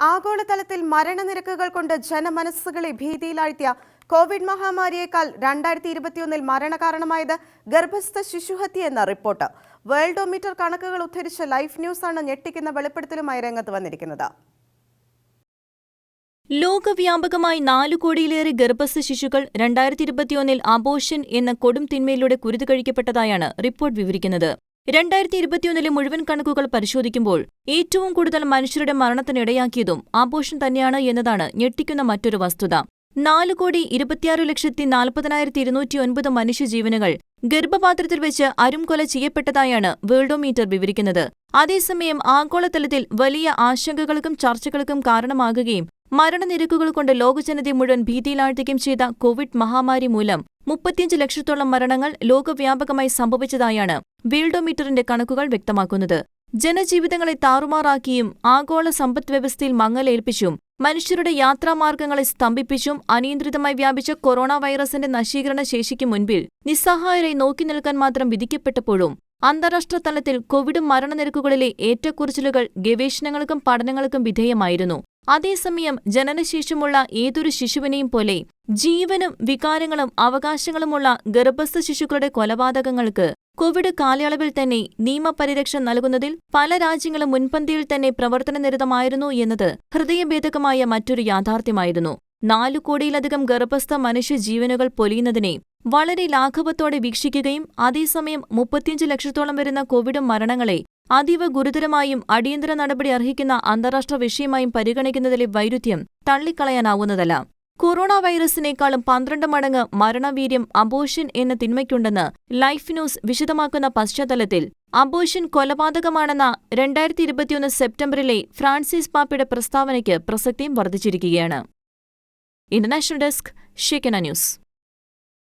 ആഗോളതലത്തിൽ മരണനിരക്കുകൾ കൊണ്ട് ജനമനസ്സുകളെ ഭീതിയിലാഴ്ത്തിയ കോവിഡ് മഹാമാരിയേക്കാൾ 2021 മരണകാരണമായത് ഗർഭസ്ഥ ശിശുഹത്യയെന്ന റിപ്പോർട്ട്. വേൾഡോമീറ്റർ കണക്കുകൾ ഉദ്ധരിച്ച് ലൈഫ് ന്യൂസാണ് ഞെട്ടിക്കുന്ന വെളിപ്പെടുത്തലുമായി രംഗത്ത് വന്നിരിക്കുന്നത്. ലോകവ്യാപകമായി 4 കോടിയിലേറെ ഗർഭസ്ഥ ശിശുക്കൾ 2021 അബോർഷൻ എന്ന കൊടും തിന്മയിലൂടെ കുരുതി കഴിക്കപ്പെട്ടതായാണ് റിപ്പോർട്ട് വിവരിക്കുന്നത്. 2021 മുഴുവൻ കണക്കുകൾ പരിശോധിക്കുമ്പോൾ ഏറ്റവും കൂടുതൽ മനുഷ്യരുടെ മരണത്തിനിടയാക്കിയതും അബോർഷൻ തന്നെയാണ് എന്നതാണ് ഞെട്ടിക്കുന്ന മറ്റൊരു വസ്തുത. 4,26,40,209 മനുഷ്യജീവനുകൾ ഗർഭപാത്രത്തിൽ വെച്ച് അരുംകൊല ചെയ്യപ്പെട്ടതായാണ് വേൾഡോമീറ്റർ വിവരിക്കുന്നത്. അതേസമയം ആഗോളതലത്തിൽ വലിയ ആശങ്കകൾക്കും ചർച്ചകൾക്കും കാരണമാകുകയും മരണനിരക്കുകൾ കൊണ്ട് ലോകജനതയെ മുഴുവൻ ഭീതിയിലാഴ്ത്തുകയും ചെയ്ത കോവിഡ് മഹാമാരി മൂലം 35 ലക്ഷത്തോളം മരണങ്ങൾ ലോകവ്യാപകമായി സംഭവിച്ചതായാണ് വേൾഡോമീറ്ററിന്റെ കണക്കുകൾ വ്യക്തമാക്കുന്നത്. ജനജീവിതങ്ങളെ താറുമാറാക്കിയും ആഗോള സമ്പദ്വ്യവസ്ഥയിൽ മങ്ങലേൽപ്പിച്ചും മനുഷ്യരുടെ യാത്രാമാർഗങ്ങളെ സ്തംഭിപ്പിച്ചും അനിയന്ത്രിതമായി വ്യാപിച്ച കൊറോണ വൈറസിന്റെ നശീകരണ ശേഷിക്ക് മുൻപിൽ നിസ്സഹായരായി നോക്കി നിൽക്കാൻ മാത്രം വിധിക്കപ്പെട്ടപ്പോഴും അന്താരാഷ്ട്ര തലത്തിൽ കോവിഡ് മരണനിരക്കുകളിലെ ഏറ്റക്കുറച്ചിലുകൾ ഗവേഷണങ്ങൾക്കും പഠനങ്ങൾക്കും വിധേയമായിരുന്നു. അതേസമയം ജനനശേഷമുള്ള ഏതൊരു ശിശുവിനെയും പോലെ ജീവനും വികാരങ്ങളും അവകാശങ്ങളുമുള്ള ഗർഭസ്ഥ ശിശുക്കളുടെ കൊലപാതകങ്ങൾക്ക് കോവിഡ് കാലയളവിൽ തന്നെ നിയമപരിരക്ഷ നൽകുന്നതിൽ പല രാജ്യങ്ങളും മുൻപന്തിയിൽ തന്നെ പ്രവർത്തനനിരതമായിരുന്നു എന്നത് ഹൃദയഭേദകമായ മറ്റൊരു യാഥാർത്ഥ്യമായിരുന്നു. 4 കോടിയിലധികം ഗർഭസ്ഥ മനുഷ്യജീവനുകൾ പൊലിയുന്നതിനെ വളരെ ലാഘവത്തോടെ വീക്ഷിക്കുകയും അതേസമയം 35 ലക്ഷത്തോളം വരുന്ന കോവിഡ് മരണങ്ങളെ അതീവ ഗുരുതരമായും അടിയന്തര നടപടി അർഹിക്കുന്ന അന്താരാഷ്ട്ര വിഷയമായും പരിഗണിക്കുന്നതിലെ വൈരുദ്ധ്യം തള്ളിക്കളയാനാവുന്നതല്ല. കൊറോണ വൈറസിനേക്കാളും 12 മടങ്ങ് മരണവീര്യം അബോർഷൻ എന്ന തിന്മയ്ക്കുണ്ടെന്ന് ലൈഫ് ന്യൂസ് വിശദമാക്കുന്ന പശ്ചാത്തലത്തിൽ അബോർഷൻ കൊലപാതകമാണെന്ന 2021 സെപ്റ്റംബറിലെ ഫ്രാൻസിസ് പാപ്പയുടെ പ്രസ്താവനയ്ക്ക് പ്രസക്തിയും വർദ്ധിച്ചിരിക്കുകയാണ്. ഇന്റർനാഷണൽ ഡെസ്ക്, ഷെയ്ഖന ന്യൂസ്.